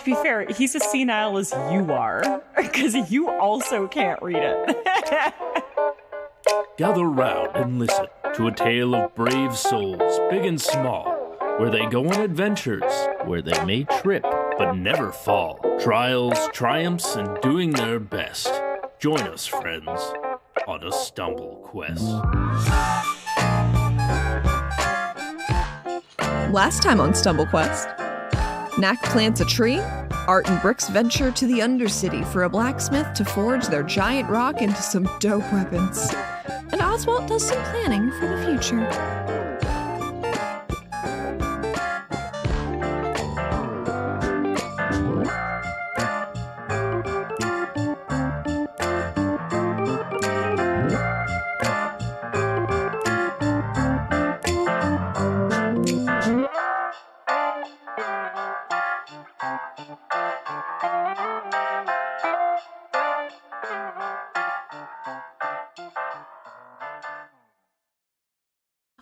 To be fair, he's as senile as you are, because you also can't read it. Gather round and listen to a tale of brave souls, big and small, where they go on adventures, where they may trip but never fall. Trials, triumphs, and doing their best. Join us, friends, on a stumble quest. Last time on Stumble Quest, Knack plants a tree, Art and Brix venture to the Undercity for a blacksmith to forge their giant rock into some dope weapons. And Oswalt does some planning for the future.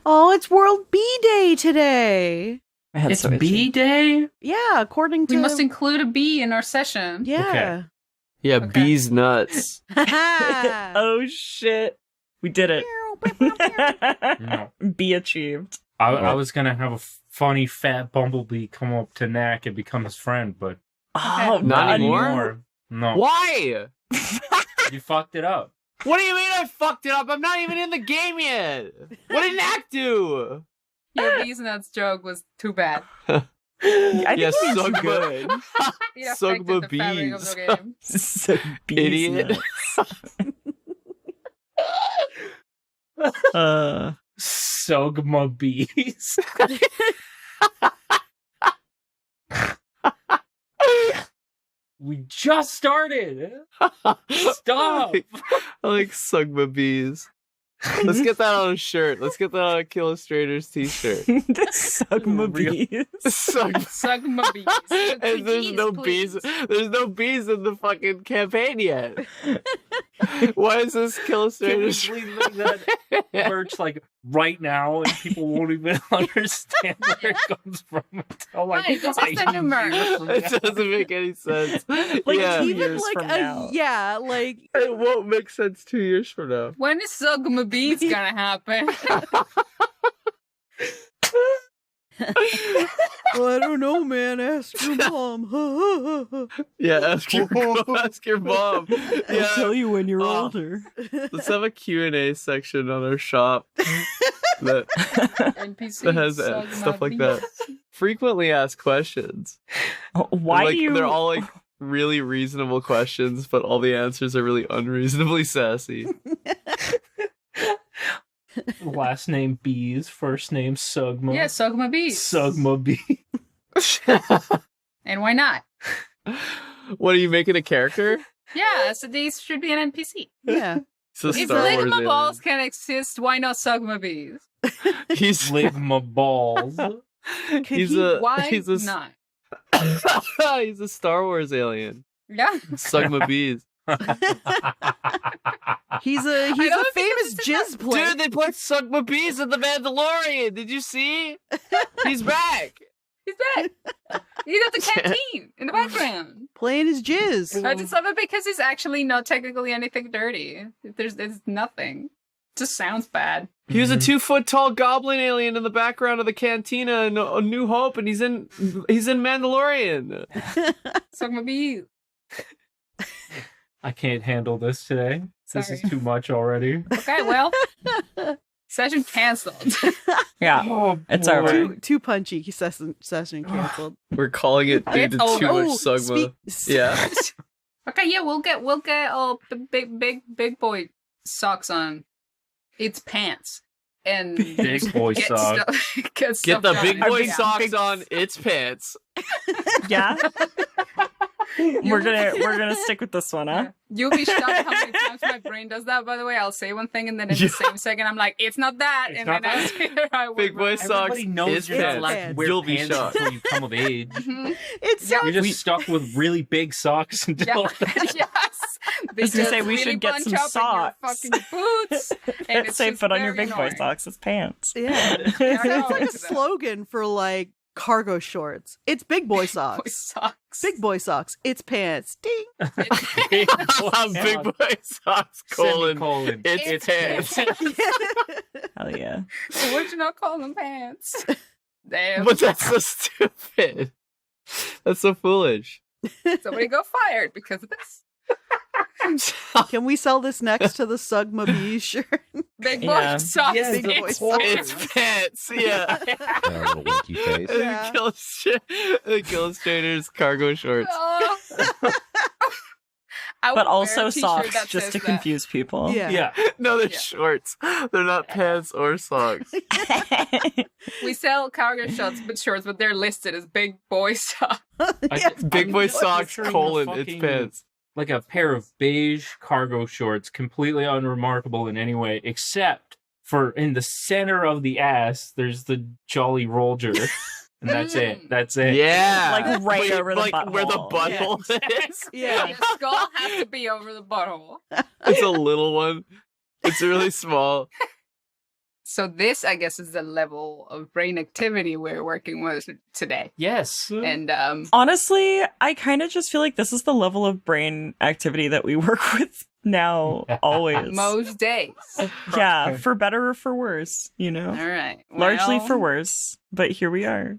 Oh, it's World Bee Day today. It's Bee Day? Yeah, according to... We must include a bee in our session. Yeah. Okay. Yeah, Okay. bees nuts. Oh shit. We did it. No. Be achieved. I was gonna have a funny fat bumblebee come up to Knack and become his friend, but Oh, Not anymore? No. Why? You fucked it up. What do you mean I fucked it up? I'm not even in the game yet. What did Knack do? Your bees nuts joke was too bad. I think Yes, it was so good. It affected Sugma the fabric of bees. the game. So Idiot. Sugma bees. We just started. Stop. I like Sugma bees. Let's get that on a shirt. Let's get that on a Killustrator's t-shirt. Sugma bees. Sugma bees. With And there's G's, no please. bees. There's no bees in the fucking campaign yet. Why is this Can we Killustrator's? please make that merch like right now, and people won't even understand where it comes from until like Right, this is the 5 new merch. years from It now. doesn't make any sense. Like, yeah, even Even years like from a... now. Yeah, like... it won't make sense 2 years from now. When is Sugma bees gonna happen? Well, I don't know, man. Ask your mom. Yeah, ask your mom. I'll Yeah, tell you when you're Oh. older. let's have a Q&A section on our shop that NPC. that has Sugma stuff like bees. that. Frequently asked questions. Why Like, do you... They're all like really reasonable questions, but all the answers are really unreasonably sassy. Last name Bees, first name Sugma. Yeah, Sugma bees. Sugma Bee. And why not? What, are you making a character? Yeah, so these should be an NPC. Yeah. It's a If Star Wars Ligma alien. balls can exist, why not Sugma bees? He's Ligma balls. he's he- a Why he's a not? he's a Star Wars alien. Yeah. Sugma bees. He's I a don't think famous this is jizz player. Dude, they put Sugma bees in the Mandalorian. Did you see? He's back. He's back. He's at the canteen in the background. Playing his jizz. I just love it because it's actually not technically anything dirty. There's nothing. It just sounds bad. He was a 2-foot tall goblin alien in the background of the cantina in A New Hope, and he's in Mandalorian. Sugma bees. I can't handle this today. This is Sorry. too much already. Okay, well, session canceled. Yeah, Oh, it's boy. over. Too punchy. Session canceled. We're calling it due to It's too over. much Sugma. Yeah. Okay, yeah, we'll get all the big boy socks on. It's pants and Big boy get socks. stuff. Get Get stuff the done. big boy Yeah. socks on. It's pants. Yeah. we're gonna stick with this one, huh? Yeah. You'll be shocked how many times my brain does that, by the way. I'll say one thing and then in the same second I'm like, it's not that. It's and not then I that. say the right Big word. boy socks. Everybody knows It's you're not allowed to pants. wear You'll be pants shocked. until you come of age. Mhm. It sounds You're just stuck with really big socks until... Yes. They I was gonna just say, we really should get bunch some up in socks. your fucking boots. And Can't it's say just put on your very big boy annoying. socks as pants. Yeah. Yeah, I Sounds like a know. slogan for like cargo shorts. It's big boy Boy socks. socks. Big boy socks. It's pants. Ding. Big Big boy socks, Semicolon. It's pants. Hell yeah. So why'd you not call them pants? Damn. But that's so stupid. That's so foolish. Somebody got fired because of this. Can we sell this next to the Sugma Bee shirt? Big boy Yeah. socks. Yes, Big boy It's socks. It's pants, yeah. And a little winky face. Yeah. The illustrator's cargo shorts. Oh. I would But wear also a t-shirt socks, that just says to that. confuse people. Yeah. Yeah. No, they're Yeah. shorts. They're not pants or socks. We sell cargo shorts, but they're listed as big boy socks. Big boy just socks, picturing it's fucking- pants. Like a pair of beige cargo shorts, completely unremarkable in any way, except for in the center of the ass, there's the Jolly Roger. And that's it. That's it. Yeah. Like right Wait, over the like where the butthole. butthole is. Yeah. The skull has to be over the butthole. It's a little one. It's really small. So this, I guess, is the level of brain activity we're working with today. Yes. And Honestly, I kind of just feel like this is the level of brain activity that we work with now, always. most days. Yeah, for better or for worse, you know? All right. Largely Well, for worse, but here we are.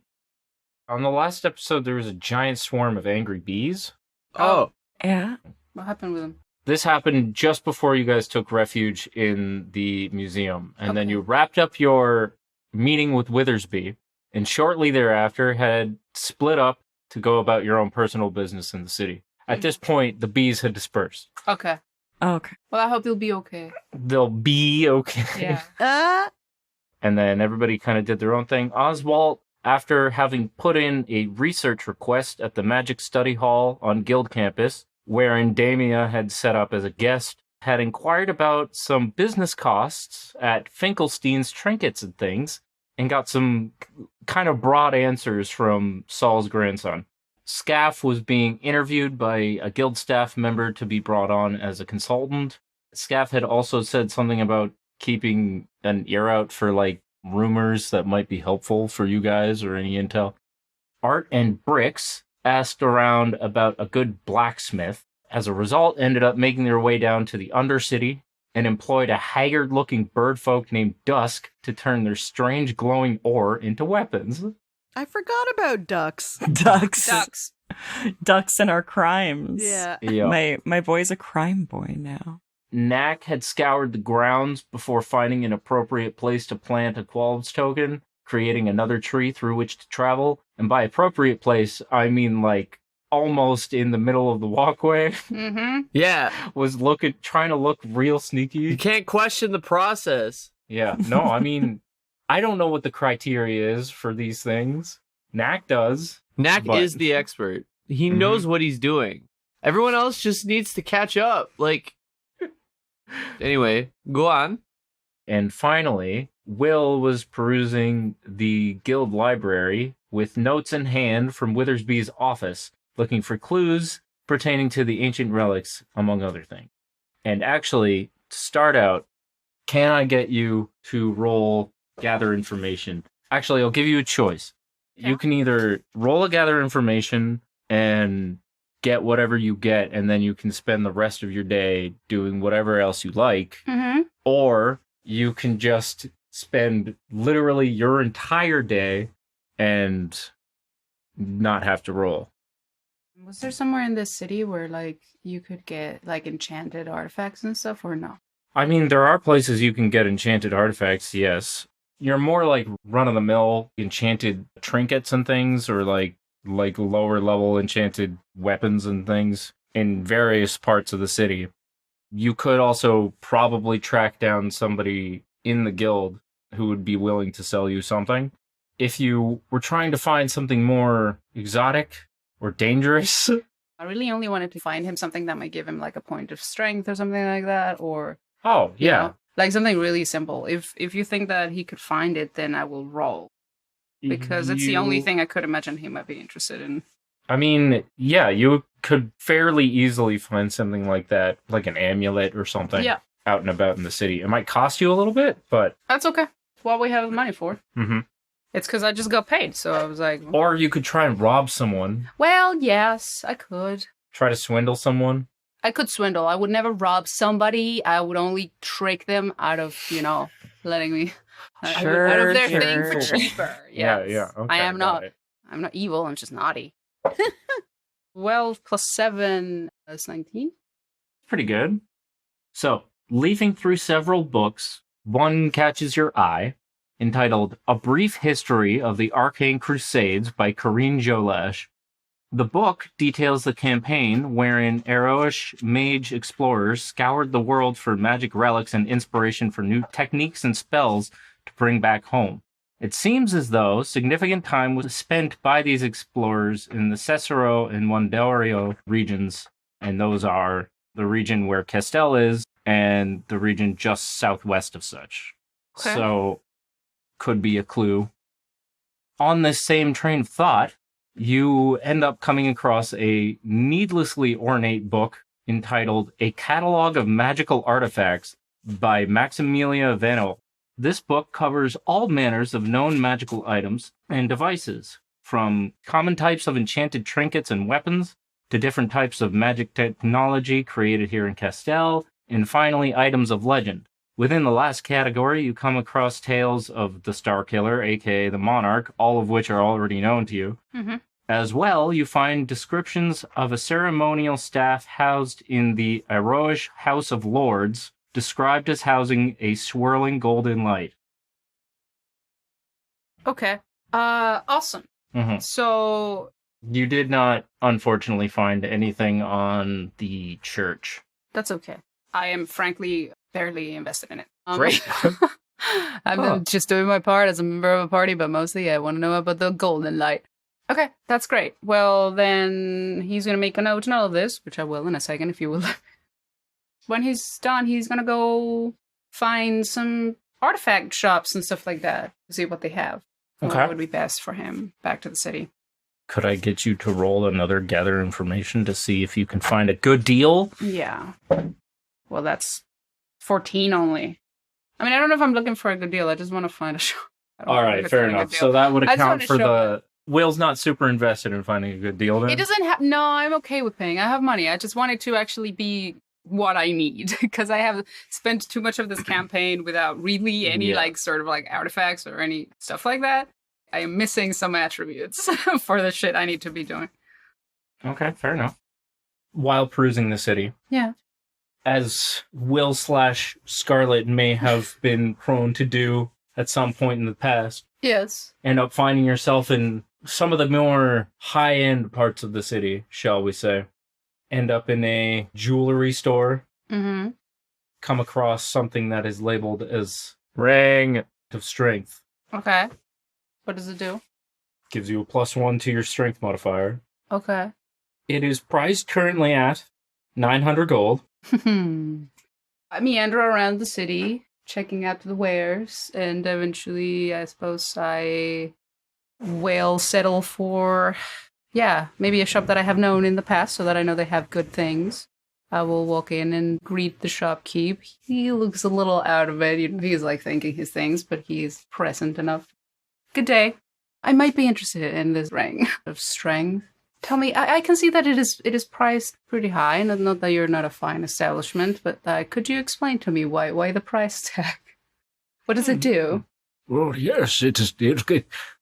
On the last episode, there was a giant swarm of angry bees. Oh. Yeah. What happened with him? This happened just before you guys took refuge in the museum. And then Okay. you wrapped up your meeting with Withersby, and shortly thereafter had split up to go about your own personal business in the city. At this point, the bees had dispersed. Okay. Oh, okay. Well, I hope you'll be okay. They'll be okay. Yeah. And then everybody kind of did their own thing. Oswalt, after having put in a research request at the Magic Study Hall on Guild Campus, wherein Damia had set up as a guest, had inquired about some business costs at Finkelstein's Trinkets and Things, and got some kind of broad answers from Saul's grandson. Scaff was being interviewed by a guild staff member to be brought on as a consultant. Scaff had also said something about keeping an ear out for, like, rumors that might be helpful for you guys or any intel. Art and Brix asked around about a good blacksmith. As a result, ended up making their way down to the Undercity and employed a haggard-looking birdfolk named Dusk to turn their strange glowing ore into weapons. I forgot about ducks. Ducks. Ducks. Ducks and our crimes. Yeah. Yeah. My boy's a crime boy now. Knack had scoured the grounds before finding an appropriate place to plant a Qualb's token, creating another tree through which to travel. And by appropriate place, I mean, like, almost in the middle of the walkway. Mm-hmm. Yeah. Was trying to look real sneaky. You can't question the process. Yeah, no, I mean, I don't know what the criteria is for these things. Knack does. Knack But- is the expert. He Mhm. knows what he's doing. Everyone else just needs to catch up. Like, anyway, go on. And finally, Will was perusing the guild library with notes in hand from Withersby's office, looking for clues pertaining to the ancient relics, among other things. And actually, to start out, can I get you to roll gather information? Actually, I'll give you a choice. Yeah. You can either roll a gather information and get whatever you get, and then you can spend the rest of your day doing whatever else you like, Mm-hmm. or you can just spend literally your entire day and not have to roll. Was there somewhere in this city where, like, you could get, like, enchanted artifacts and stuff, or no? I mean, there are places you can get enchanted artifacts, yes. You're more like run-of-the-mill enchanted trinkets and things, or like lower-level enchanted weapons and things in various parts of the city. You could also probably track down somebody in the guild who would be willing to sell you something. If you were trying to find something more exotic or dangerous, I really only wanted to find him something that might give him, like, a point of strength or something like that, or... oh, you yeah. know, like, something really simple. If you think that he could find it, then I will roll. Because it's the only You- thing I could imagine he might be interested in. I mean, yeah, you could fairly easily find something like that, like an amulet or something, Yeah. out and about in the city. It might cost you a little bit, but That's okay. It's what we have the money for. mhm. It's because I just got paid, so I was like... Or you could try and rob someone. Well, yes, I could. Try to swindle someone. I could swindle. I would never rob somebody. I would only trick them out of, letting me... out of their thing for cheaper. Yes. Yeah. Okay, I'm not evil, I'm just naughty. 12 plus 7 is 19. Pretty good. So, leafing through several books, one catches your eye, entitled A Brief History of the Arcane Crusades by Corinne Jolash. The book details the campaign wherein Artorious mage explorers scoured the world for magic relics and inspiration for new techniques and spells to bring back home. It seems as though significant time was spent by these explorers in the Cesaro and Wandario regions, and those are the region where Castell is and the region just southwest of such. Okay. So, could be a clue. On this same train of thought, you end up coming across a needlessly ornate book entitled A Catalog of Magical Artifacts by Maximilia Vano. This book covers all manners of known magical items and devices, from common types of enchanted trinkets and weapons, to different types of magic technology created here in Castell, and finally items of legend. Within the last category, you come across tales of the Star Killer, aka the Monarch, all of which are already known to you. Mm-hmm. As well, you find descriptions of a ceremonial staff housed in the Artorious House of Lords, described as housing a swirling golden light. Okay. Awesome. Mm-hmm. So... You did not, unfortunately, find anything on the church. That's okay. I am frankly barely invested in it. Great. I'm just doing my part as a member of a party, but mostly I want to know about the golden light. Okay, that's great. Well, then he's going to make a note in all of this, which I will in a second, if you will. When he's done, he's going to go find some artifact shops and stuff like that to see what they have. Okay. What would be best for him back to the city. Could I get you to roll another gather information to see if you can find a good deal? Yeah. Well, that's 14 only. I mean, I don't know if I'm looking for a good deal. I just want to find a shop. All right, fair enough. So that would account for the... Will's not super invested in finding a good deal then? He doesn't have... No, I'm okay with paying. I have money. I just want it to actually be what I need. Because I have spent too much of this campaign without really any, artifacts or any stuff like that. I am missing some attributes for the shit I need to be doing. Okay, fair enough. While perusing the city... Yeah. As Will / Scarlet may have been prone to do at some point in the past. Yes. End up finding yourself in some of the more high-end parts of the city, shall we say. End up in a jewelry store. Mm-hmm. Come across something that is labeled as Ring of Strength. Okay. What does it do? Gives you a +1 to your strength modifier. Okay. It is priced currently at 900 gold. I meander around the city, checking out the wares, and eventually, I suppose, I will settle for, maybe a shop that I have known in the past, so that I know they have good things. I will walk in and greet the shopkeep. He looks a little out of it. He's thinking his things, but he's present enough. Good day. I might be interested in this ring of strength. Tell me, I can see that it is priced pretty high. Not that you're not a fine establishment, but could you explain to me why the price tag? What does it do? Well, yes, it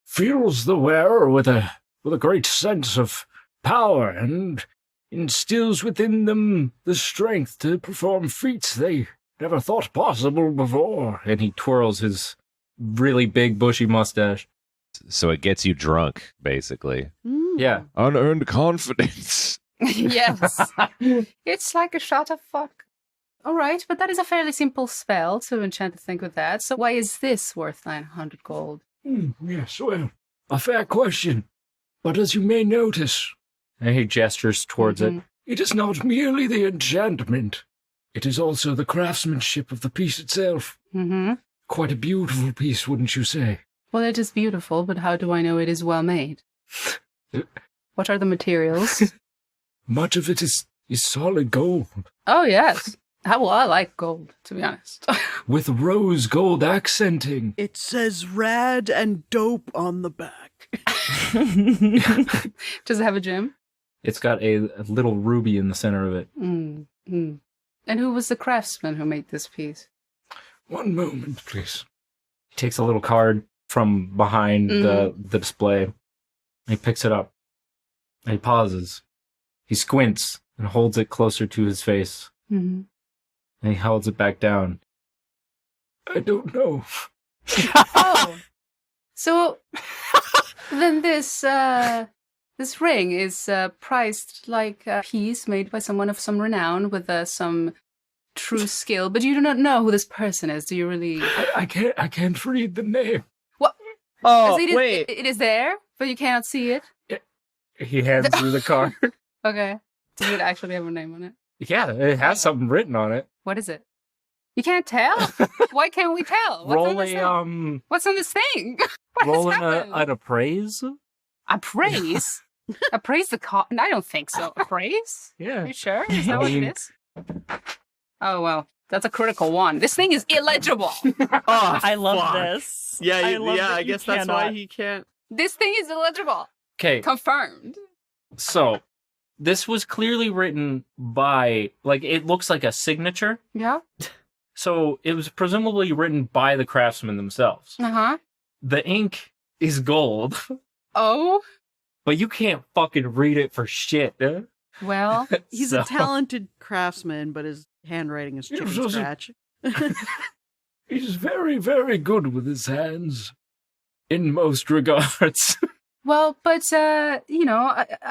fills the wearer with a great sense of power and instills within them the strength to perform feats they never thought possible before. And he twirls his really big bushy mustache. So it gets you drunk, basically. Yeah. Unearned confidence. Yes. It's like a shot of fuck. All right, but that is a fairly simple spell to enchant a thing with that. So why is this worth 900 gold? Yes, well, a fair question. But as you may notice... And he gestures towards it. It is not merely the enchantment. It is also the craftsmanship of the piece itself. Mm-hmm. Quite a beautiful piece, wouldn't you say? Well, it is beautiful, but how do I know it is well made? What are the materials? Much of it is solid gold. Oh, yes. Well, I like gold, to be honest. with rose gold accenting. It says rad and dope on the back. Does it have a gem? It's got a little ruby in the center of it. Mm-hmm. And who was the craftsman who made this piece? One moment, please. He takes a little card from behind the display. And he picks it up. And he pauses. He squints and holds it closer to his face. Mm-hmm. And he holds it back down. I don't know. Oh. So then this ring is priced like a piece made by someone of some renown with some true skill, but you do not know who this person is. Do you really? I can't read the name. What? Oh, It is there, but you cannot see it. He hands you the card. Okay. Does it actually have a name on it? Yeah, it has something written on it. What is it? You can't tell? Why can't we tell? What's on this thing? roll an appraise. Appraise? Appraise the cost? I don't think so. Appraise? Yeah. Are you sure? Is that what it is? Oh, well, that's a critical one. This thing is illegible. I love this. Yeah, I guess that's why he can't. This thing is illegible. Okay. Confirmed. So, this was clearly written by, it looks like a signature. Yeah. So, it was presumably written by the craftsmen themselves. Uh-huh. The ink is gold. Oh? But you can't fucking read it for shit. Well, He's a talented craftsman, but his handwriting is chicken scratch. He's very, very good with his hands. In most regards. well, but, I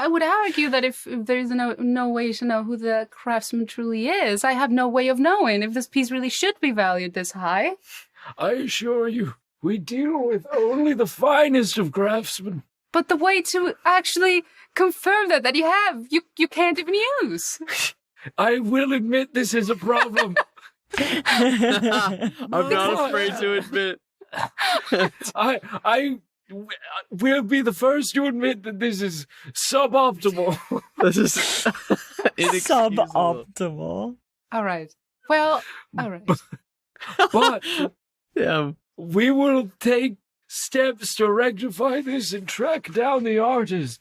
would argue that if there's no way to know who the craftsman truly is, I have no way of knowing if this piece really should be valued this high. I assure you, we deal with only the finest of craftsmen. But the way to actually confirm that you can't even use. I will admit this is a problem. I'm not afraid to admit. I will be the first to admit that this is suboptimal. This is suboptimal. All right. Well, all right. But yeah. We will take steps to rectify this and track down the artist.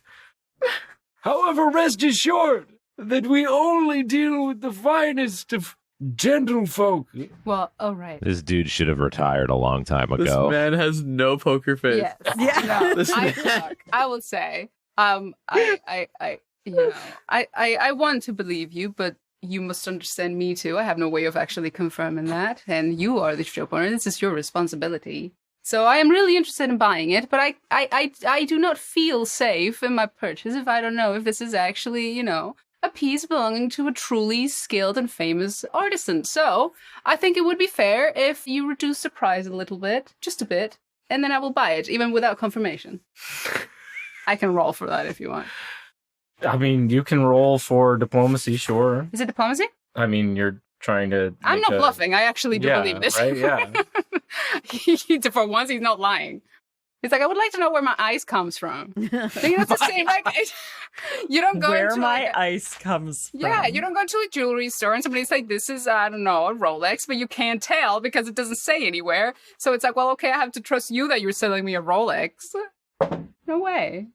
However, rest assured that we only deal with the finest of gentlefolk. Well, all right. This dude should have retired a long time This ago. man has no poker face. Yes. Yeah. No, This man- I will say, I want to believe you, but you must understand me too. I have no way of actually confirming that, and you are the shop owner. This is your responsibility. So I am really interested in buying it, but I do not feel safe in my purchase if I don't know if this is actually, a piece belonging to a truly skilled and famous artisan. So I think it would be fair if you reduce the price a little bit, just a bit, and then I will buy it, even without confirmation. I can roll for that if you want. I mean, you can roll for diplomacy, sure. Is it diplomacy? I mean, you're trying to... I'm not bluffing. I actually do believe this. Right? Yeah. For once, he's not lying. He's like, I would like to know where my ice comes from. I think that's the same. Like, you don't go where into my ice comes from. Yeah, you don't go to a jewelry store and somebody's like, this is, I don't know, a Rolex, but you can't tell because it doesn't say anywhere. So it's like, well, okay, I have to trust you that you're selling me a Rolex. No way.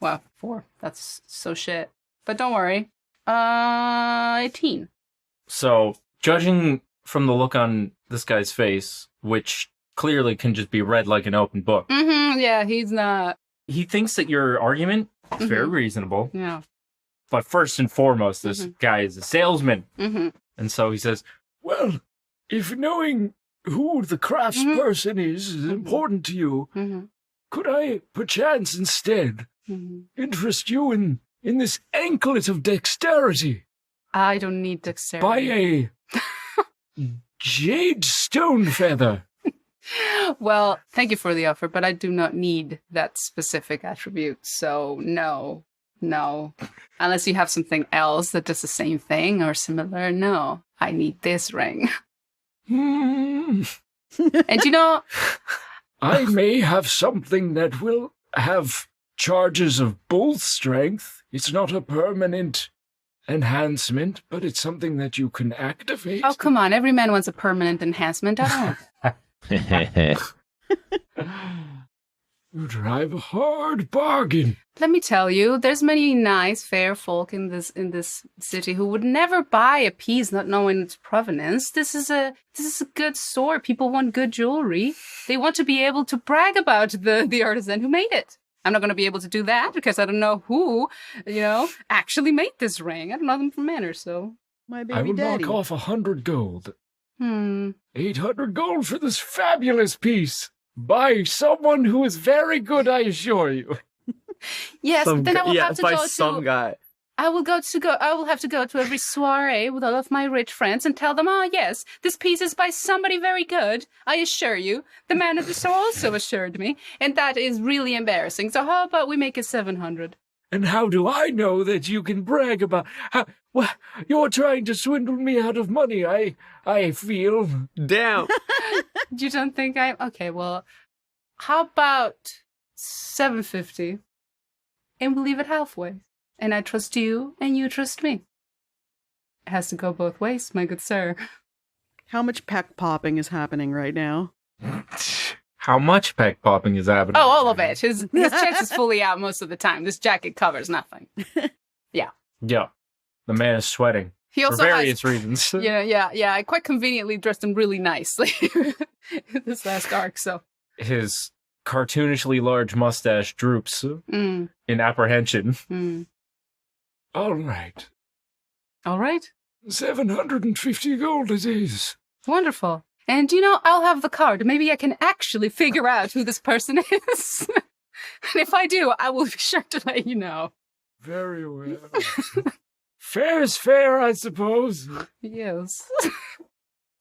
Well, 4. That's so shit. But don't worry. 18. So, judging from the look on this guy's face, which clearly can just be read like an open book. Mm-hmm, yeah, he's not. He thinks that your argument is very reasonable. Yeah. But first and foremost, this guy is a salesman. Mm-hmm. And so he says, Well, if knowing who the craftsperson is important to you, could I perchance instead interest you in this anklet of dexterity? I don't need dexterity. By a jade stone feather. Well, thank you for the offer, but I do not need that specific attribute. So, no. Unless you have something else that does the same thing or similar, no. I need this ring. And I may have something that will have charges of both strength. It's not a permanent enhancement, but it's something that you can activate. Oh, come on. Every man wants a permanent enhancement. I don't. You drive a hard bargain. Let me tell you, there's many nice, fair folk in this city who would never buy a piece not knowing its provenance. This is a good store. People want good jewelry. They want to be able to brag about the artisan who made it. I'm not going to be able to do that because I don't know who, actually made this ring. I don't know them from manners, so. My baby I will daddy. knock off 100 gold. 800 800 gold for this fabulous piece. By someone who is very good, I assure you. Yes, but then I will have to by go some to. guy. I will have to go to every soiree with all of my rich friends and tell them, yes, this piece is by somebody very good. I assure you. The man at the store also assured me, and that is really embarrassing. So how about we make it 700? And how do I know that you can brag about well, you're trying to swindle me out of money, I feel. Damn. You don't think okay, well, how about 750? And we'll leave it halfway. And I trust you, and you trust me. It has to go both ways, my good sir. How much peck popping is happening right now? How much peck popping is happening? Oh, all of it. His chest is fully out most of the time. This jacket covers nothing. Yeah. Yeah. The man is sweating. He also for various reasons. Yeah. I quite conveniently dressed him really nicely this last arc, so. His cartoonishly large mustache droops in apprehension. All right. All right. 750 gold it is. Wonderful. And, I'll have the card. Maybe I can actually figure out who this person is. And if I do, I will be sure to let you know. Very well. Fair is fair, I suppose. Yes.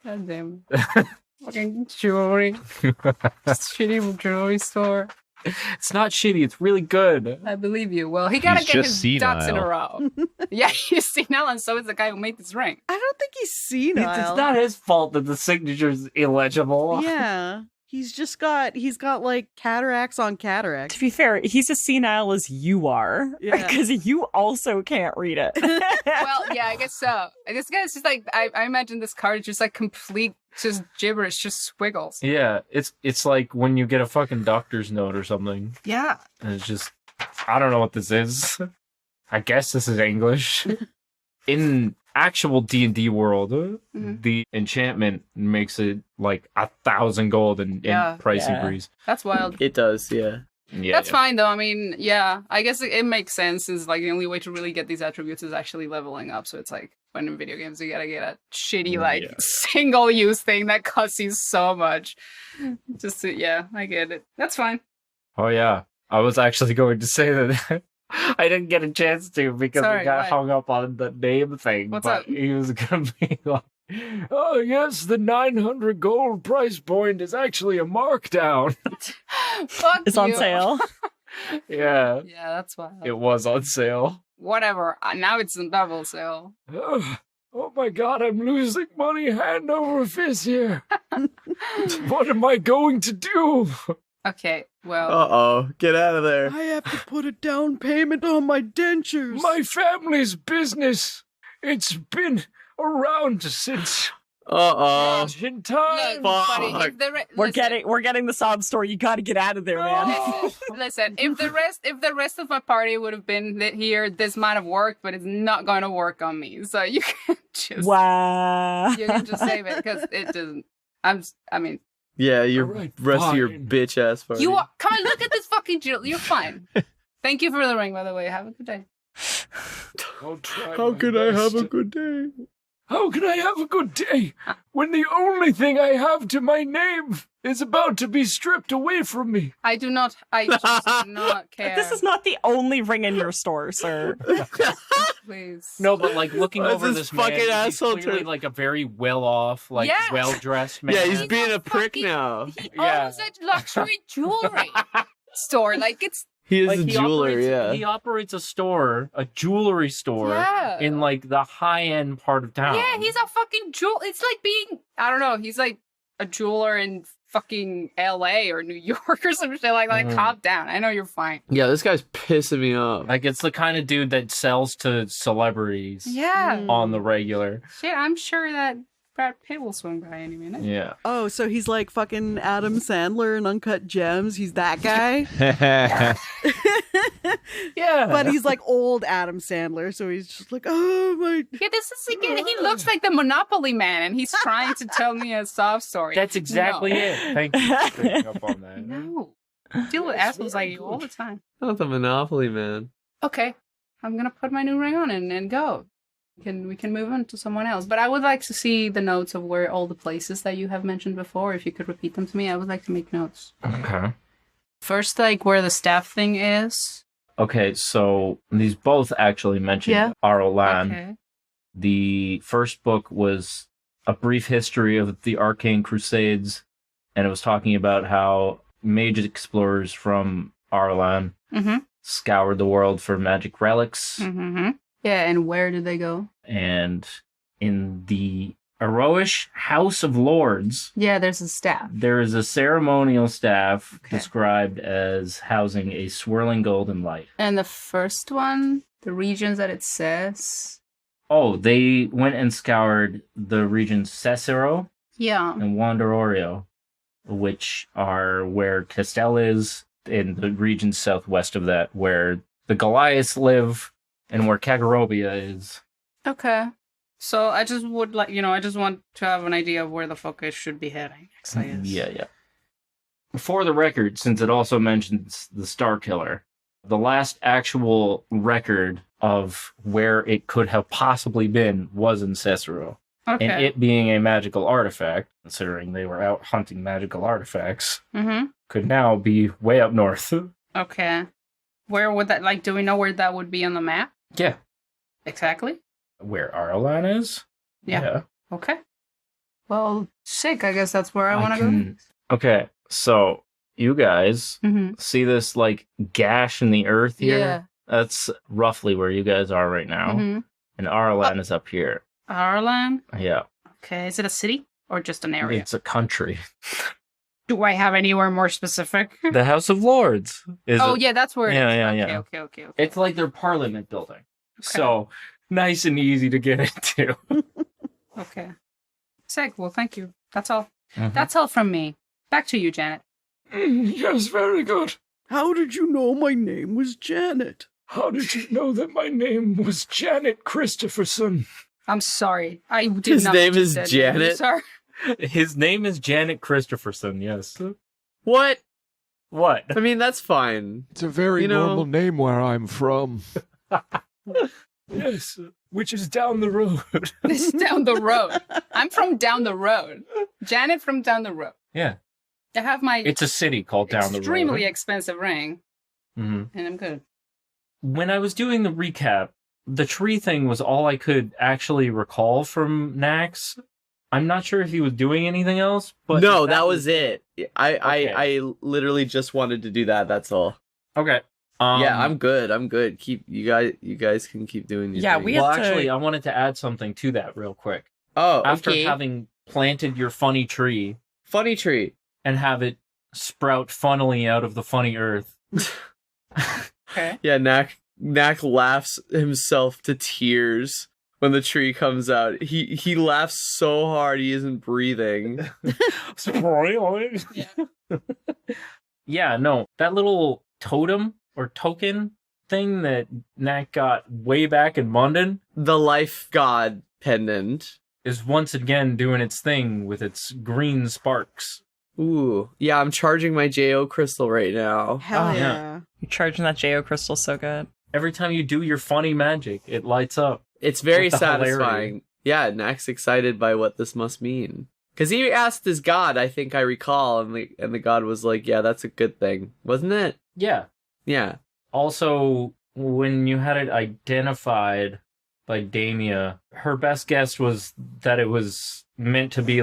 God damn it. Fucking jewelry. Just shitty jewelry store. It's not shitty. It's really good. I believe you. Well, he gotta He's get just his ducks in a senile. row. Yeah, he's senile, and so is the guy who made this ring. I don't think he's senile. It's not his fault that the signature's illegible. Yeah. He's got like cataracts on cataracts. To be fair, he's as senile as you are. Yeah. Because you also can't read it. Well, yeah, I guess so. I guess it's just like, I imagine this card is just like complete, just gibberish, just squiggles. Yeah, it's like when you get a fucking doctor's note or something. Yeah. And it's just, I don't know what this is. I guess this is English. In actual D&D world, the enchantment makes it like 1,000 gold in price increase. That's wild. It does, yeah. That's fine, though. I mean, yeah, I guess it makes sense. Is like the only way to really get these attributes is actually leveling up. So it's like when in video games you gotta get a shitty single-use thing that costs you so much. Just to, I get it. That's fine. Oh yeah, I was actually going to say that. I didn't get a chance to because we got hung up on the name thing. What's but up? He was gonna be like, oh yes, the 900 gold price point is actually a markdown. Fuck It's on sale. yeah. Yeah, that's wild. It was on sale. Whatever. Now it's in double sale. Oh my god, I'm losing money hand over fist here. What am I going to do? Okay, well. Uh-oh, get out of there. I have to put a down payment on my dentures. My family's business. It's been around since ancient times. Look, buddy, if the We're getting the sob story. You got to get out of there, man. Listen, if the rest of my party would have been here, this might have worked, but it's not going to work on me. So you can just you can just save it because it doesn't. Yeah, your Alright, rest of your fine. bitch ass party. You are. Come on, look at this fucking jewel. You're fine. Thank you for the ring, by the way. Have a good day. I'll try How my can I have best. a good day? How can I have a good day when the only thing I have to my name is about to be stripped away from me? I just do not care. This is not the only ring in your store, sir. Please. No, but like looking Why is over this this man, fucking he's asshole clearly turn- like a very well-off, like Yeah. well-dressed man. Yeah, he's He's being a a prick fucking- now. He Yeah. owns a luxury jewelry store. Like it's He is Like, a he jeweler, operates, yeah. He operates a store, a jewelry store, Yeah. in like the high-end part of town. Yeah, he's a fucking jewel. It's like being, I don't know, he's like a jeweler in fucking LA or New York or some shit like that. Calm down. I know you're fine. Yeah, this guy's pissing me off. Like, it's the kind of dude that sells to celebrities Yeah. on the regular. Shit, I'm sure that Brad Pitt will swing by any minute. Yeah. Oh, so he's like fucking Adam Sandler in Uncut Gems. He's that guy. Yeah. But he's like old Adam Sandler, so he's just like, oh my. Yeah, this is again. He looks like the Monopoly Man, and he's trying to tell me a sob story. That's exactly it. Thank you for picking up on that. No. I deal with assholes like you all the time. Not the Monopoly Man. Okay, I'm gonna put my new ring on and go. We can move on to someone else. But I would like to see the notes of where all the places that you have mentioned before. If you could repeat them to me, I would like to make notes. Okay. First, like where the staff thing is. Okay, so these both actually mentioned Arolan. Okay. The first book was a brief history of the Arcane Crusades, and it was talking about how mage explorers from Arolan scoured the world for magic relics. Mm-hmm. Yeah, and where did they go? And in the Aroish House of Lords, Yeah, there's a staff. there is a ceremonial staff described as housing a swirling golden light. And the first one, the regions that it says. Oh, they went and scoured the regions Cesaro Yeah. and Wanderorio, which are where Castel is, in the region southwest of that, where the Goliaths live, and where Kagarobia is. Okay. So I just would like, I just want to have an idea of where the focus should be heading. I guess. Yeah. For the record, since it also mentions the Star Killer, the last actual record of where it could have possibly been was in Cesaro. Okay. And it being a magical artifact, considering they were out hunting magical artifacts, could now be way up north. Okay. Where would that, do we know where that would be on the map? Yeah. Exactly? Where Arolan is? Yeah. Okay. Well, sick. I guess that's where I want to go. Okay, so you guys see this, gash in the earth here? Yeah. That's roughly where you guys are right now. And Arolan is up here. Arlan? Yeah. Okay. Is it a city or just an area? It's a country. Do I have anywhere more specific? The House of Lords. Yeah, that's where it is. Yeah. Okay. It's like their parliament building. So, nice and easy to get into. Okay. Sick. Well, thank you. That's all. That's all from me. Back to you, Janet. Yes, very good. How did you know my name was Janet? How did you know that my name was Janet Christopherson? I'm sorry. I did His not. name do is that. Janet? Sorry. His name is Janet Christopherson, yes. What? What? I mean, that's fine. It's a very normal name where I'm from. Yes, which is down the road. This is down the road. I'm from down the road. Janet from down the road. Yeah. I have my It's a city called down the road. extremely expensive ring, and I'm good. When I was doing the recap, the tree thing was all I could actually recall from Nax. I'm not sure if he was doing anything else, but No, that was it. I literally just wanted to do that. That's all. Okay. Yeah, I'm good. Keep you guys can keep doing these. Yeah, things. we Well, have to- actually, I wanted to add something to that real quick. Oh, After okay. having planted your funny tree Funny tree. and have it sprout funnily out of the funny earth. Okay. Yeah, Knack laughs himself to tears when the tree comes out. He laughs so hard he isn't breathing. Yeah, no, that little totem or token thing that Knack got way back in London, The life god pendant, is once again doing its thing with its green sparks. Ooh, yeah, I'm charging my JO crystal right now. Hell Oh, yeah. yeah. You're charging that JO crystal so good. Every time you do your funny magic, it lights up. It's very With the satisfying. hilarity. Yeah, Knack's excited by what this must mean. Because he asked his god, I think I recall, and the god was like, yeah, that's a good thing. Wasn't it? Yeah. Yeah. Also, when you had it identified by Damia, her best guess was that it was meant to be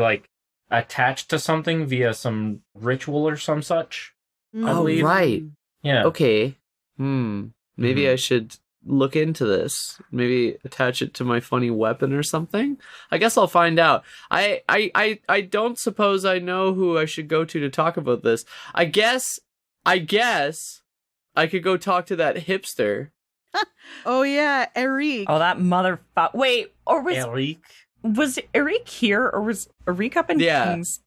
attached to something via some ritual or some such. I Oh, believe. right. Yeah. Okay. Maybe I should look into this. Maybe attach it to my funny weapon or something. I guess I'll find out. I don't suppose I know who I should go to talk about this. I guess I could go talk to that hipster. Oh yeah, Eric. Oh, that motherfucker. Wait, or was Eric here, or was Eric up in King's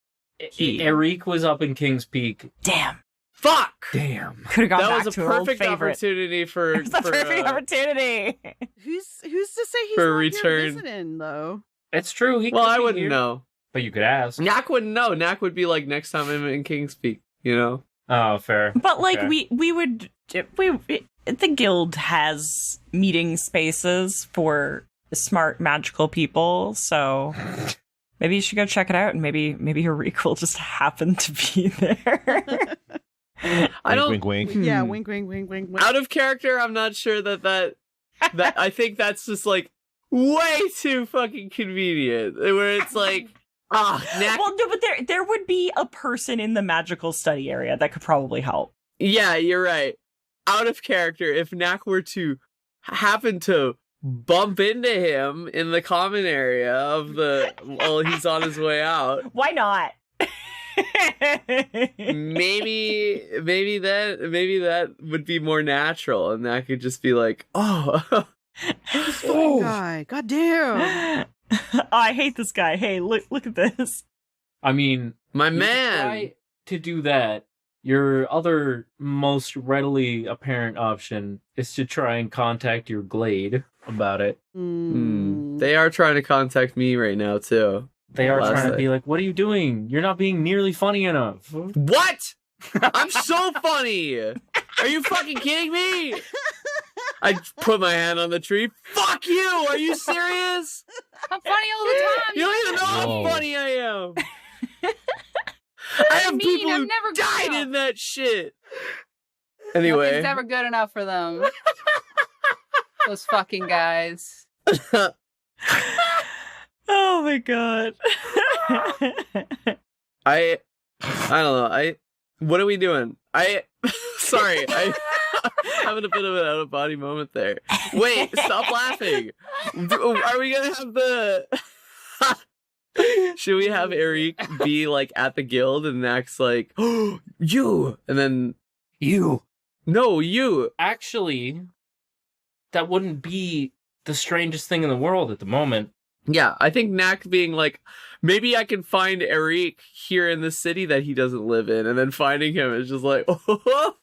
Peak? Eric was up in King's Peak. Damn. Fuck! Damn. Could have gone that back was to a her old perfect favorite. opportunity for It was a perfect opportunity. Who's to say he's For not return. here visiting though? It's true. He Well, could I be wouldn't here, know. but you could ask. Knack wouldn't know. Knack would be like, next time I'm in King's Peak, you know? Oh, fair. But like Okay. the guild has meeting spaces for smart magical people, so maybe you should go check it out, and maybe Eric will just happen to be there. I don't. Wink, wink, Yeah, wink, wink, wink, wink, wink. Out of character, I'm not sure that I think that's just like way too fucking convenient. Where it's like, Knack. Well, no, but there would be a person in the magical study area that could probably help. Yeah, you're right. Out of character, if Knack were to happen to bump into him in the common area of while he's on his way out, Why not? maybe that would be more natural, and that could just be like, oh, Guy, goddamn. Oh, I hate this guy. Hey, look at this. I mean, my you could man. try to do that. Your other most readily apparent option is to try and contact your glade about it. They are trying to contact me right now too. They are Last trying to night. be like, what are you doing? You're not being nearly funny enough. What? I'm so funny. Are you fucking kidding me? I put my hand on the tree. Fuck you! Are you serious? I'm funny all the time. You don't even know Whoa. how funny I am. I have mean? people I'm who never good died enough. in that shit. Anyway. Nothing's ever good enough for them. Those fucking guys. Oh my god. I don't know. What are we doing? Sorry. I'm having a bit of an out of body moment there. Wait, stop laughing. Are we gonna have the? Should we have Eric be like at the guild and Knack's like, oh, you, and then You. no, you. Actually, that wouldn't be the strangest thing in the world at the moment. Yeah, I think Knack being like, maybe I can find Eric here in the city that he doesn't live in, and then finding him is just like, oh.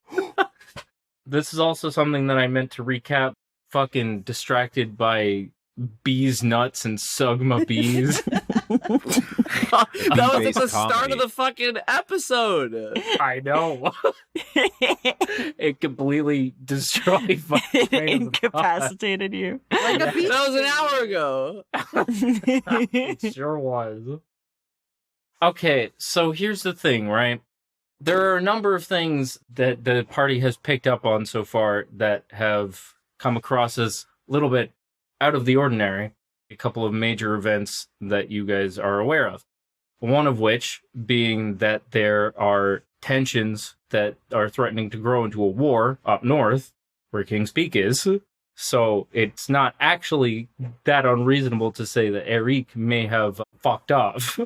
This is also something that I meant to recap. Fucking distracted by bees nuts and Sugma bees. That was at the start comedy. of the fucking episode. I know. It completely destroyed my train of thought. Incapacitated you. Like a beach That was an hour ago. It sure was. Okay, so here's the thing, right? There are a number of things that the party has picked up on so far that have come across as a little bit out of the ordinary. A couple of major events that you guys are aware of. One of which being that there are tensions that are threatening to grow into a war up north, where King's Peak is. So it's not actually that unreasonable to say that Eric may have fucked off.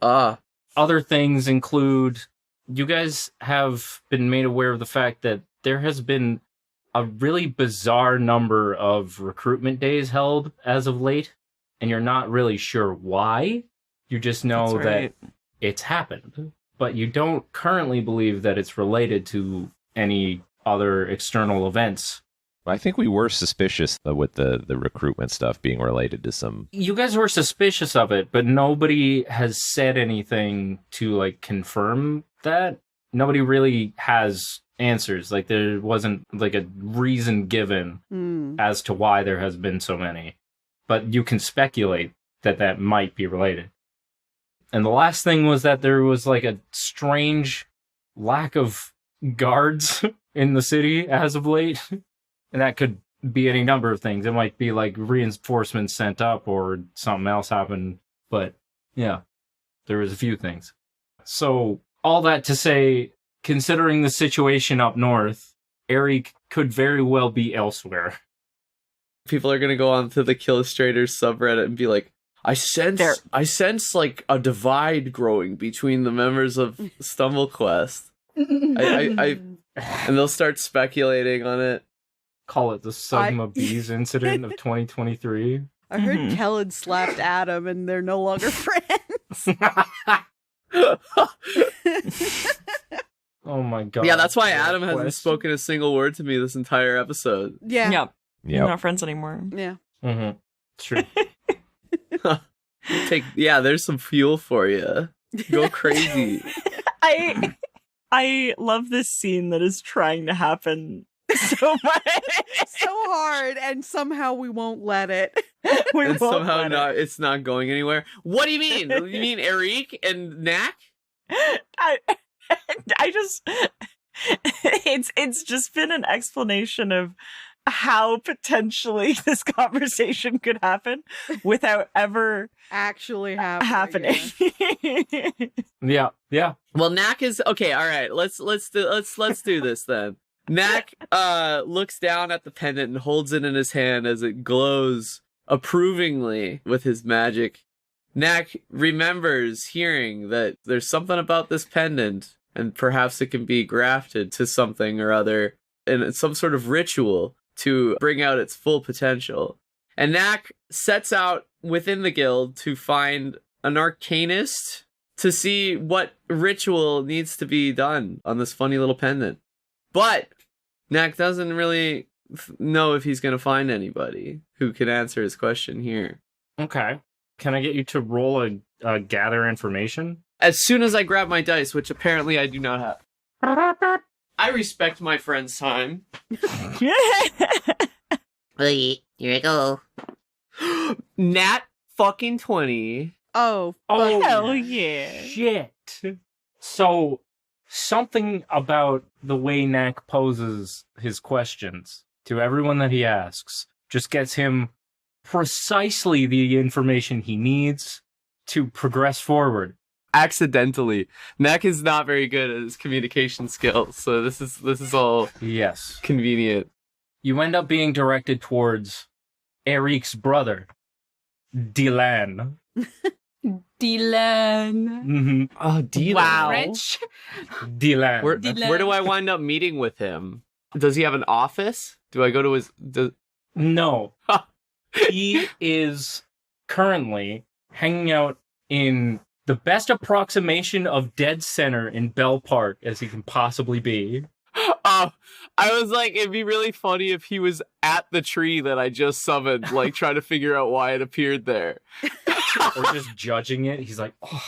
Other things include, you guys have been made aware of the fact that there has been a really bizarre number of recruitment days held as of late, and you're not really sure why. You just know That's right. that it's happened, but you don't currently believe that it's related to any other external events. I think we were suspicious with the recruitment stuff being related to some. You guys were suspicious of it, but nobody has said anything to like confirm that. Nobody really has answers. Like there wasn't like a reason given as to why there has been so many, but you can speculate that that might be related. And the last thing was that there was like a strange lack of guards in the city as of late. And that could be any number of things. It might be like reinforcements sent up or something else happened. But yeah, there was a few things. So all that to say, considering the situation up north, Eric could very well be elsewhere. People are gonna go on to the Killustrators subreddit and be like, I sense like a divide growing between the members of StumbleQuest. And they'll start speculating on it. Call it the Sugma Bees incident of 2023. I heard Kellan slapped Adam and they're no longer friends. Oh my god. Yeah, that's why Adam hasn't spoken a single word to me this entire episode. Yeah. Yep. We're not friends anymore. Yeah. Mm-hmm. True. There's some fuel for you. Go crazy. I love this scene that is trying to happen so much. So hard, and somehow we won't let it. It's not going anywhere. What do you mean? You mean Eric and Knack? I just it's just been an explanation of how potentially this conversation could happen without ever actually happening. Yeah. Well, Knack is okay. All right, let's do this then. Knack looks down at the pendant and holds it in his hand as it glows approvingly with his magic. Knack remembers hearing that there's something about this pendant, and perhaps it can be grafted to something or other in some sort of ritual to bring out its full potential. And Knack sets out within the guild to find an arcanist to see what ritual needs to be done on this funny little pendant. But Knack doesn't really know if he's going to find anybody who can answer his question here. Okay. Can I get you to roll a gather information? As soon as I grab my dice, which apparently I do not have. I respect my friend's time. Here I go. Nat fucking 20. Oh, hell yeah. Shit. So, something about the way Knack poses his questions to everyone that he asks just gets him precisely the information he needs to progress forward. Accidentally. Knack is not very good at his communication skills, so this is all convenient. You end up being directed towards Eric's brother, Dylan. Dylan. Mm-hmm. Oh, Dylan. Wow. Rich. Dylan. Where do I wind up meeting with him? Does he have an office? Do I go to his... No. He is currently hanging out in the best approximation of dead center in Bell Park as he can possibly be. Oh, I was like, it'd be really funny if he was at the tree that I just summoned, like trying to figure out why it appeared there. Or just judging it. He's like, oh.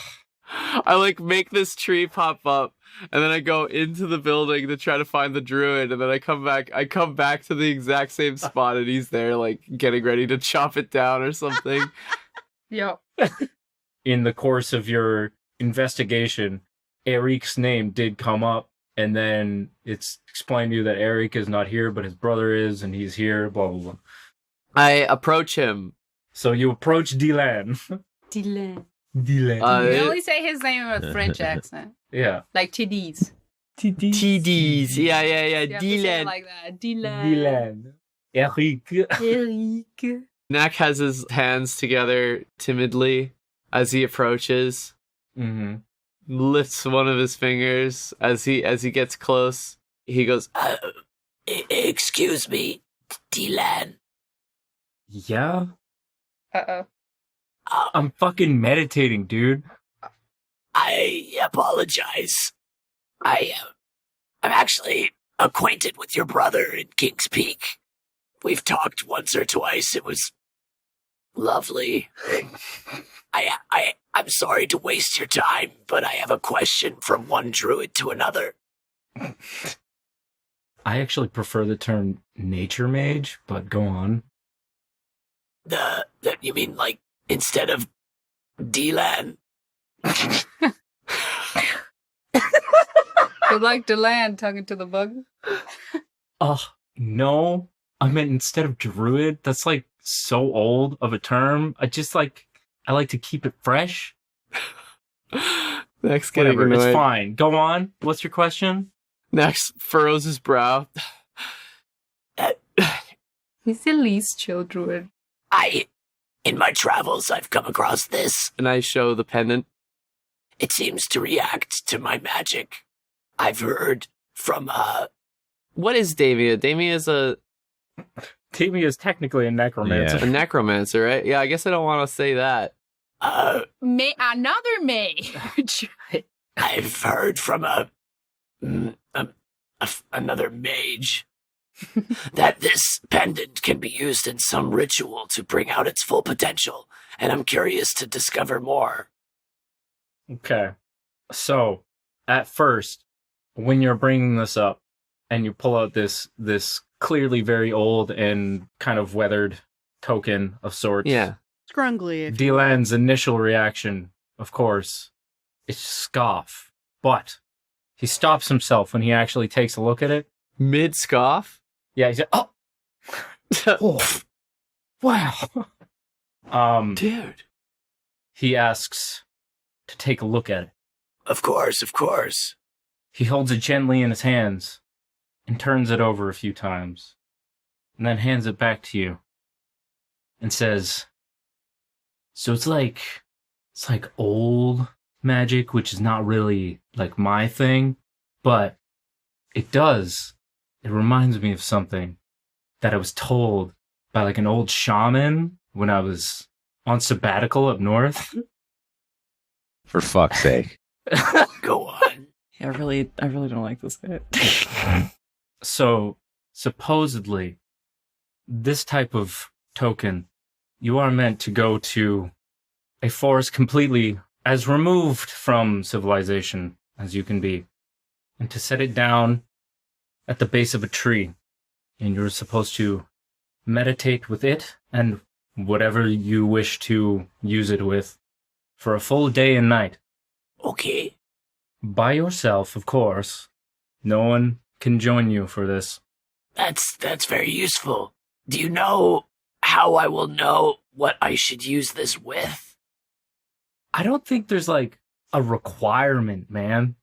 I like make this tree pop up, and then I go into the building to try to find the druid, and then I come back to the exact same spot, and he's there, like, getting ready to chop it down or something. Yep. In the course of your investigation, Eric's name did come up, and then it's explained to you that Eric is not here, but his brother is, and he's here, blah, blah, blah. I approach him. So you approach Dylan. Dylan. Dylan. You only say his name with a French accent. Yeah. Like TDs. TDs. Yeah. Dylan. Like that. Dylan. Eric. Knack has his hands together timidly as he approaches. Mm-hmm. Lifts one of his fingers as he gets close. He goes, Excuse me, Dylan. Yeah? Uh-oh. I'm fucking meditating, dude. I apologize. I'm actually acquainted with your brother in King's Peak. We've talked once or twice. It was lovely. I'm sorry to waste your time, but I have a question from one druid to another. I actually prefer the term nature mage, but go on. You mean like instead of Dylan? You like Dylan talking to the bug? No. I meant instead of druid. That's like so old of a term. I like to keep it fresh. Next, getting Whatever, annoyed. it's fine. Go on. What's your question? Next furrows his brow. He's the least chill druid. In my travels, I've come across this. And I show the pendant. It seems to react to my magic. I've heard from, What is Damia? Damia is technically a necromancer. A necromancer, right? Yeah, I guess I don't want to say that. Another mage. I've heard from another mage that this pendant can be used in some ritual to bring out its full potential, and I'm curious to discover more. Okay. So, at first, when you're bringing this up, and you pull out this clearly very old and kind of weathered token of sorts. Yeah. Scrungly. Delan's initial reaction, of course, is scoff. But he stops himself when he actually takes a look at it. Mid-scoff? Yeah, he said, oh! Oh. Wow. Dude. He asks to take a look at it. Of course. He holds it gently in his hands and turns it over a few times, and then hands it back to you and says, so it's like old magic, which is not really like my thing, but it reminds me of something that I was told by like an old shaman when I was on sabbatical up north. For fuck's sake. Go on. Yeah, I really don't like this bit. So, supposedly, this type of token, you are meant to go to a forest completely as removed from civilization as you can be, and to set it down at the base of a tree. And you're supposed to meditate with it and whatever you wish to use it with for a full day and night. Okay. By yourself, of course. No one can join you for this. That's very useful. Do you know how I will know what I should use this with? I don't think there's like a requirement, man.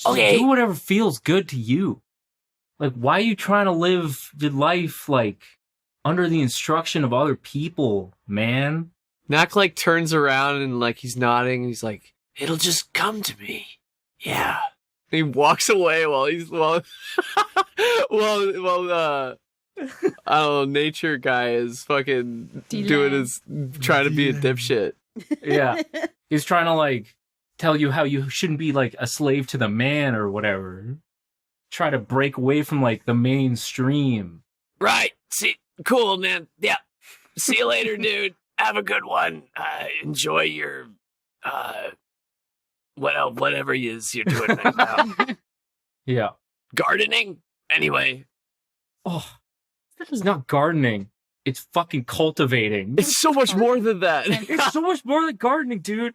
Okay. Do whatever feels good to you. Like, why are you trying to live your life like under the instruction of other people, man? Knack like turns around and like he's nodding and he's like, it'll just come to me. Yeah. He walks away while I don't know, nature guy is fucking trying to be a dipshit. Yeah. He's trying to like tell you how you shouldn't be like a slave to the man or whatever. Try to break away from like the mainstream. Right. See, cool, man. Yeah. See you later, dude. Have a good one. Enjoy your, whatever it is you're doing right now. Yeah. Gardening? Anyway. Oh, this is not gardening. It's fucking cultivating. It's so much more than that. It's so much more than gardening, dude.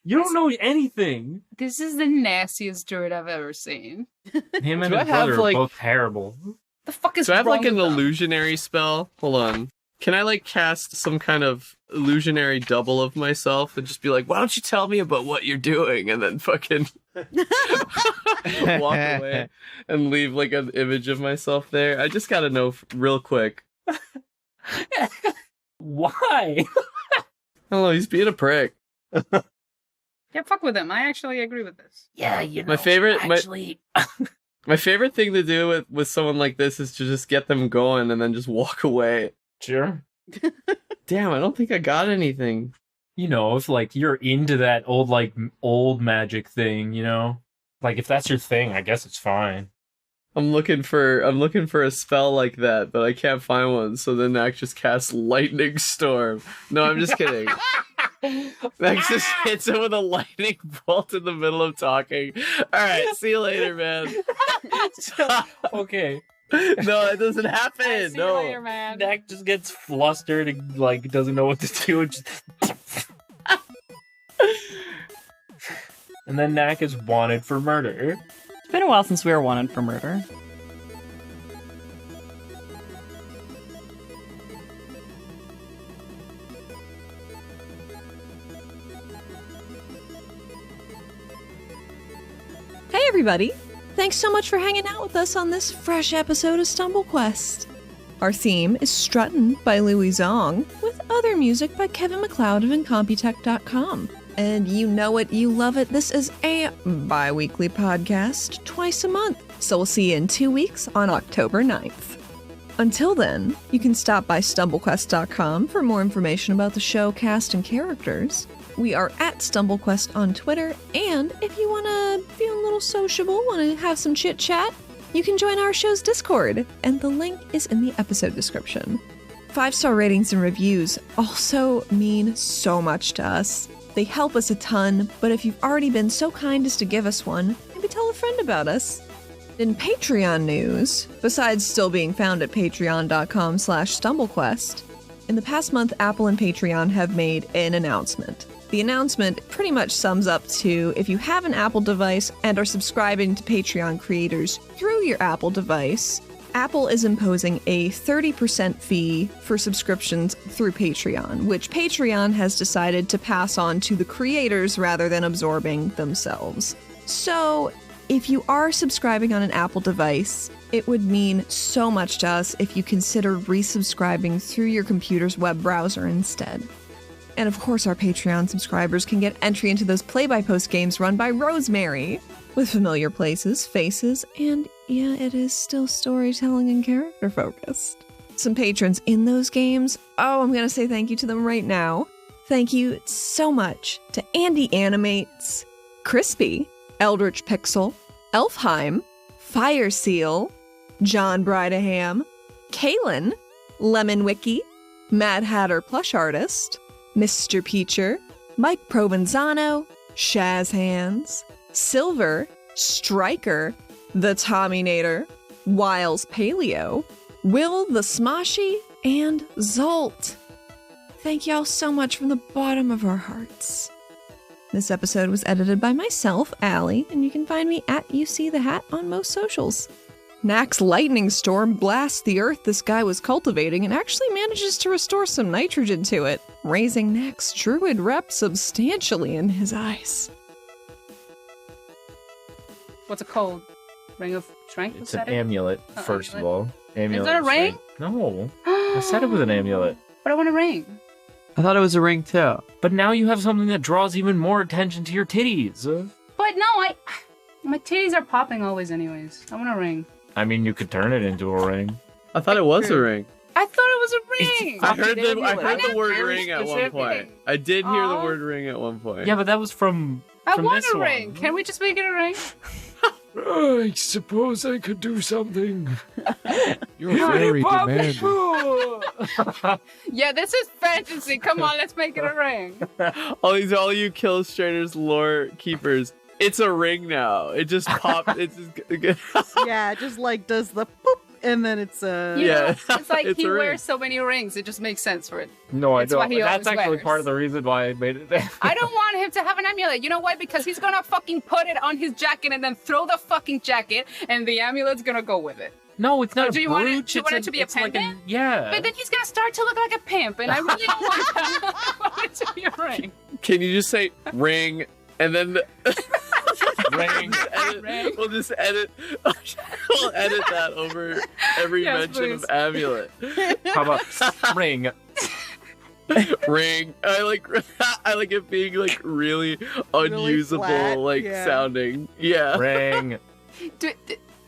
You don't know anything. This is the nastiest druid I've ever seen. Him and his brother are both terrible. The fuck is Do I have wrong like an with them? illusionary spell? Hold on. Can I like cast some kind of illusionary double of myself and just be like, why don't you tell me about what you're doing? And then fucking walk away and leave like an image of myself there. I just gotta know real quick. Why? I don't know, he's being a prick. Yeah, fuck with him. I actually agree with this. Yeah, you know, My favorite actually... my favorite thing to do with someone like this is to just get them going and then just walk away. Sure. Damn, I don't think I got anything. You know, if like you're into that old magic thing, you know? Like if that's your thing, I guess it's fine. I'm looking for a spell like that, but I can't find one, so then Knack just casts Lightning Storm. No, I'm just kidding. Knack just hits him with a lightning bolt in the middle of talking. Alright, see you later, man. Okay. No, it doesn't happen. See No. you later, man. Knack just gets flustered and like doesn't know what to do. And then Knack is wanted for murder. It's been a while since we were wanted for murder. Hey everybody! Thanks so much for hanging out with us on this fresh episode of Stumble Quest. Our theme is Struttin by Louie Zong, with other music by Kevin MacLeod of Incompetech.com. And you know it, you love it. This is a bi-weekly podcast, twice a month. So we'll see you in 2 weeks on October 9th. Until then, you can stop by StumbleQuest.com for more information about the show, cast, and characters. We are at StumbleQuest on Twitter, and if you want to feel a little sociable, want to have some chit-chat, you can join our show's Discord, and the link is in the episode description. 5-star ratings and reviews also mean so much to us. They help us a ton, but if you've already been so kind as to give us one, maybe tell a friend about us. In Patreon news, besides still being found at patreon.com/StumbleQuest, in the past month, Apple and Patreon have made an announcement. The announcement pretty much sums up to if you have an Apple device and are subscribing to Patreon creators through your Apple device, Apple is imposing a 30% fee for subscriptions through Patreon, which Patreon has decided to pass on to the creators rather than absorbing themselves. So, if you are subscribing on an Apple device, it would mean so much to us if you consider resubscribing through your computer's web browser instead. And of course, our Patreon subscribers can get entry into those play-by-post games run by Rosemary, with familiar places, faces, and yeah, it is still storytelling and character focused. Some patrons in those games, I'm gonna say thank you to them right now. Thank you so much to Andy Animates, Crispy, Eldritch Pixel, Elfheim, Fire Seal, John Bridaham, Kalin, Lemon Wiki, Mad Hatter Plush Artist, Mr. Peacher, Mike Provenzano, Shaz Hands, Silver, Striker, The Tommynator, Wiles Paleo, Will the Smoshy, and Zolt. Thank y'all so much from the bottom of our hearts. This episode was edited by myself, Allie, and you can find me at UCTheHat on most socials. Knack's lightning storm blasts the earth this guy was cultivating and actually manages to restore some nitrogen to it, raising Knack's druid rep substantially in his eyes. What's it called? Ring of Strength? It's an amulet, first of all. Amulet. Is that a ring? No. I said it was an amulet. But I want a ring. I thought it was a ring too. But now you have something that draws even more attention to your titties. But no, my titties are popping always anyways. I want a ring. I mean, you could turn it into a ring. I thought it was a ring. I thought it was a ring. I heard the word ring at one point. I did hear the word ring at one point. Yeah, but that was from I want this a ring. Can we just make it a ring? I suppose I could do something. You're very demanding. Yeah, this is fantasy. Come on, let's make it a ring. all you Killstrators lore keepers. It's a ring now. It just popped. It's just... Yeah, it just like does the boop, and then it's a... Yeah, it's like he wears so many rings. It just makes sense for it. No, I It's what don't. he That's always actually wears. part of the reason why I made it there. I don't want him to have an amulet. You know why? Because he's gonna fucking put it on his jacket and then throw the fucking jacket, and the amulet's gonna go with it. No, it's not a Do you want it? brooch. Do you want it to be a pendant? Yeah. But then he's gonna start to look like a pimp, and I really don't want that. I want it to be a ring. Can you just say ring and then ring? We'll just edit. We'll edit that over every mention of amulet. How about ring? Ring. I like it being like really unusable, flat, sounding. Yeah. Ring.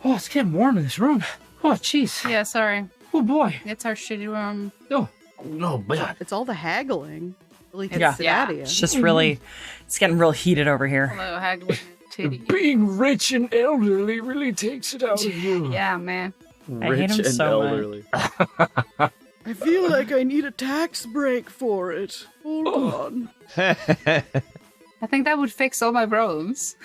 Oh, it's getting warm in this room. Oh, jeez. Yeah, sorry. Oh boy. It's our shitty room. Oh, no, but It's all the haggling. Really Yeah. gets it out of you. It's just really, it's getting real heated over here. Hello, haggling titty. Being rich and elderly really takes it out of you. Yeah, man. I hate Rich him and so elderly. I feel like I need a tax break for it. Hold on. I think that would fix all my problems.